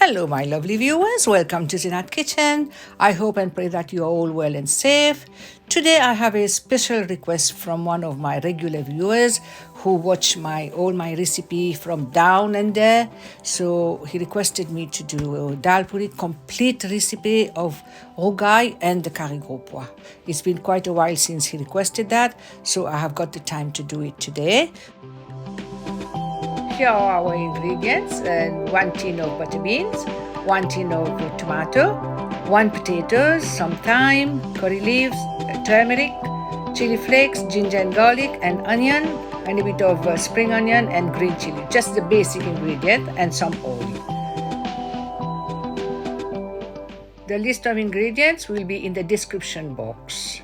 Hello, my lovely viewers. Welcome to Zinat Kitchen. I hope and pray that you are all well and safe. Today, I have a special request from one of my regular viewers who watch all my recipe from down under. So he requested me to do a dal puri complete recipe of rougae and the curry gros pois. It's been quite a while since he requested that, so I have got the time to do it today. Here are our ingredients: 1 tin of butter beans, 1 tin of tomato, 1 potatoes, some thyme, curry leaves, turmeric, chili flakes, ginger and garlic, and onion, and a bit of spring onion and green chili. Just the basic ingredient, and some oil. The list of ingredients will be in the description box.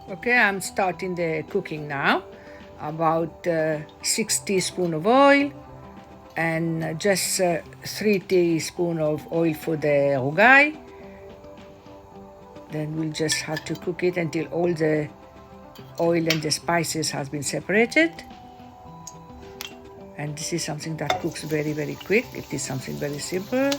Okay, I'm starting the cooking now. About 6 teaspoons of oil and just 3 teaspoons of oil for the rougae. Then we'll just have to cook it until all the oil and the spices has been separated. And this is something that cooks very, very quick. It is something very simple.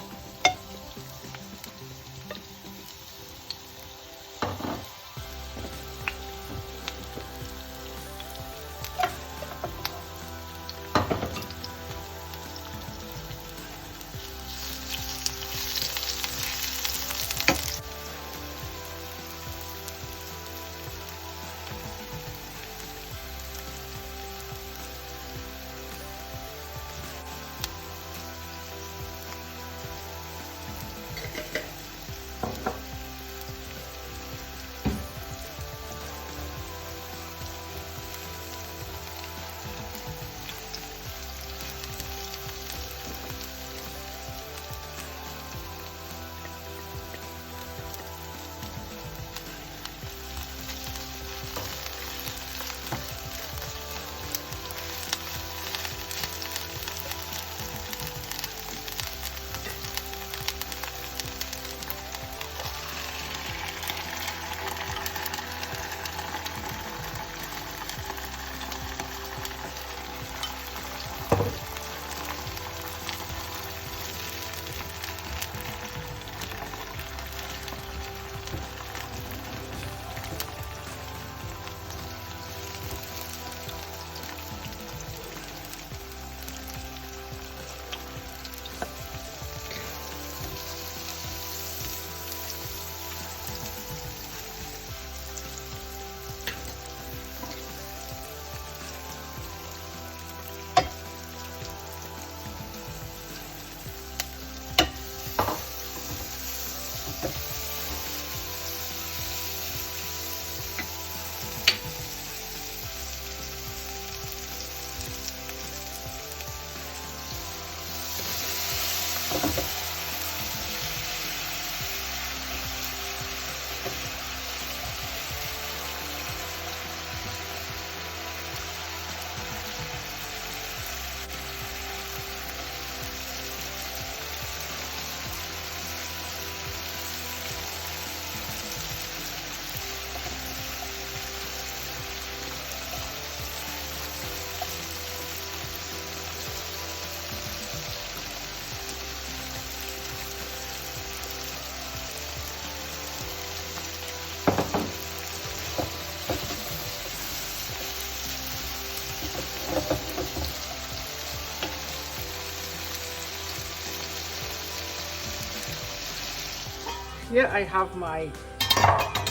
Here I have my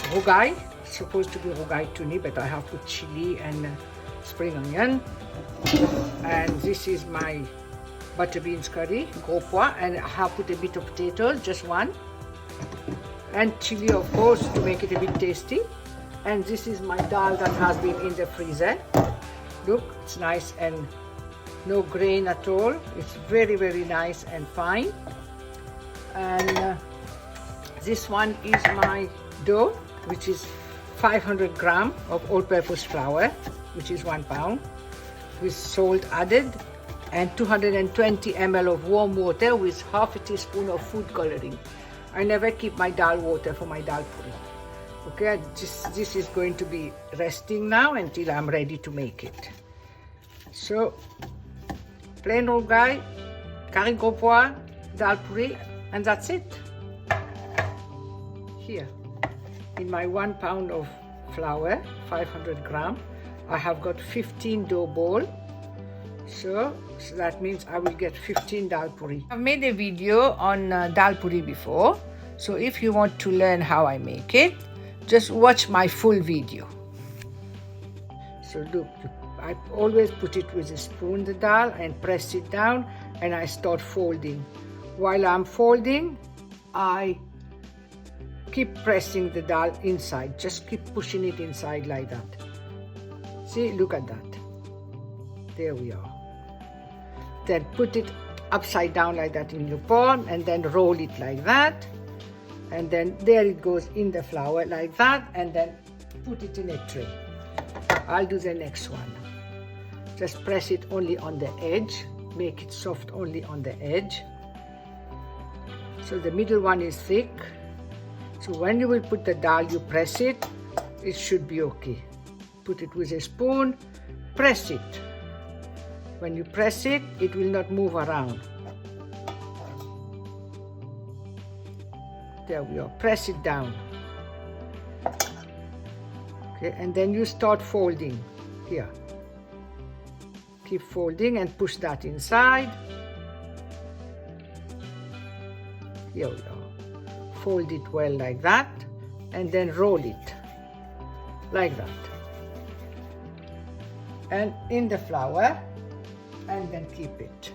rougae. It's supposed to be rougae tuni, but I have put chili and spring onion. And this is my butter beans curry, gros pois, and I have put a bit of potatoes, just one. And chili, of course, to make it a bit tasty. And this is my dal that has been in the freezer. Look, it's nice and no grain at all. It's very, very nice and fine. And this one is my dough, which is 500 grams of all-purpose flour, which is 1 pound, with salt added, and 220 ml of warm water with half a teaspoon of food coloring. I never keep my dal water for my dal puri. Okay, this is going to be resting now until I'm ready to make it. So, plain rougae, curry pois, dal puri, and that's it. Here, in my 1 pound of flour, 500 gram, I have got 15 dough ball. So that means I will get 15 dal puri. I've made a video on dal puri before. So if you want to learn how I make it, just watch my full video. So look, I always put it with a spoon, the dal, and press it down, and I start folding. While I'm folding, I keep pressing the dal inside. Just keep pushing it inside like that. See, look at that. There we are. Then put it upside down like that in your palm, and then roll it like that. And then there it goes in the flour like that, and then put it in a tray. I'll do the next one. Just press it only on the edge. Make it soft only on the edge. So the middle one is thick. So when you will put the dal, you press it. It should be okay. Put it with a spoon. Press it. When you press it, it will not move around. There we are. Press it down. Okay, and then you start folding here. Keep folding and push that inside. Here we are. Fold it well like that, and then roll it like that. And in the flour, and then keep it.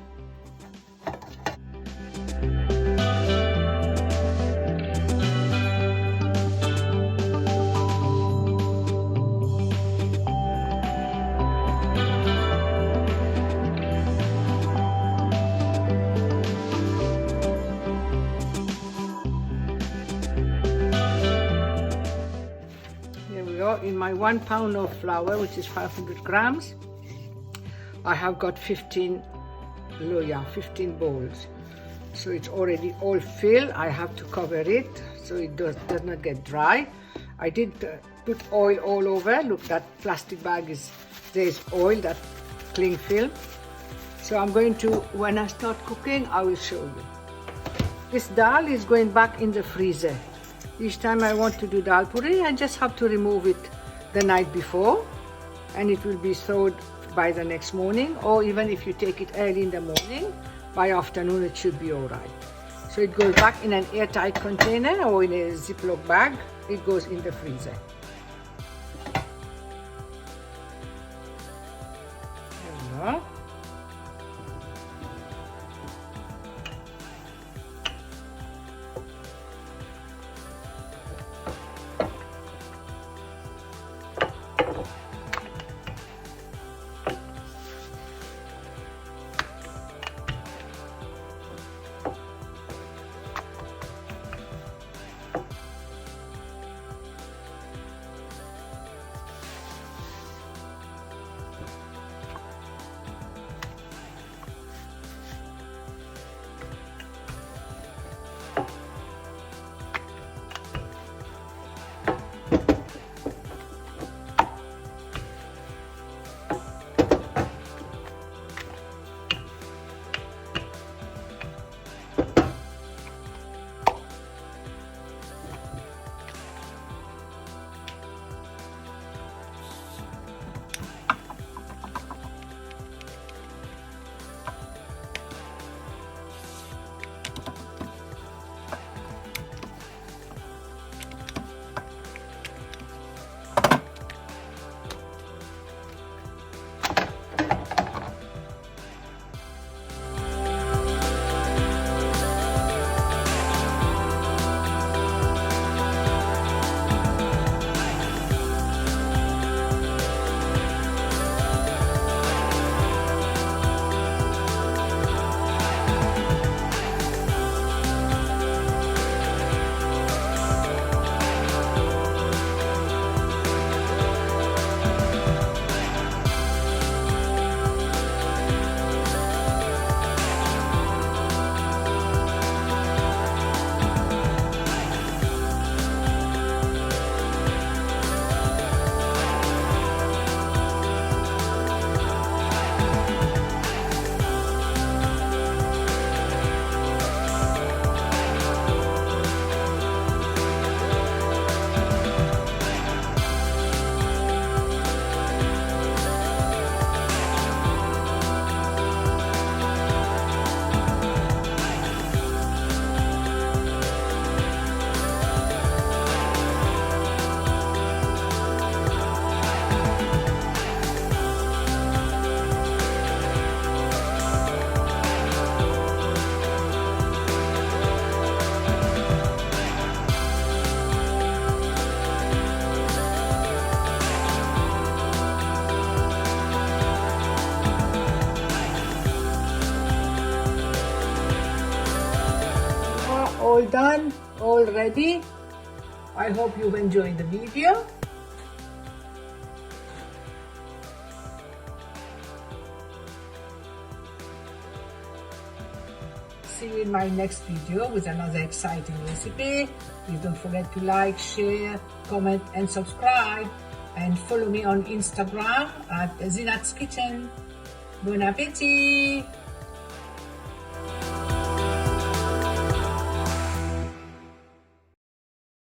In my 1 pound of flour, which is 500 grams, I have got 15 bowls. So it's already all filled. I have to cover it so it does not get dry. I did put oil all over. Look, that plastic bag there's oil, that cling film. So I'm going to, when I start cooking, I will show you. This dal is going back in the freezer. Each time I want to do dal puri, I just have to remove it the night before, and it will be thawed by the next morning, or even if you take it early in the morning, by afternoon it should be all right. So it goes back in an airtight container or in a Ziploc bag. It goes in the freezer. There we are. all ready. I hope you've enjoyed the video. See you in my next video with another exciting recipe. Please don't forget to like, share, comment and subscribe, and follow me on Instagram at Zinat's Kitchen. Bon appétit!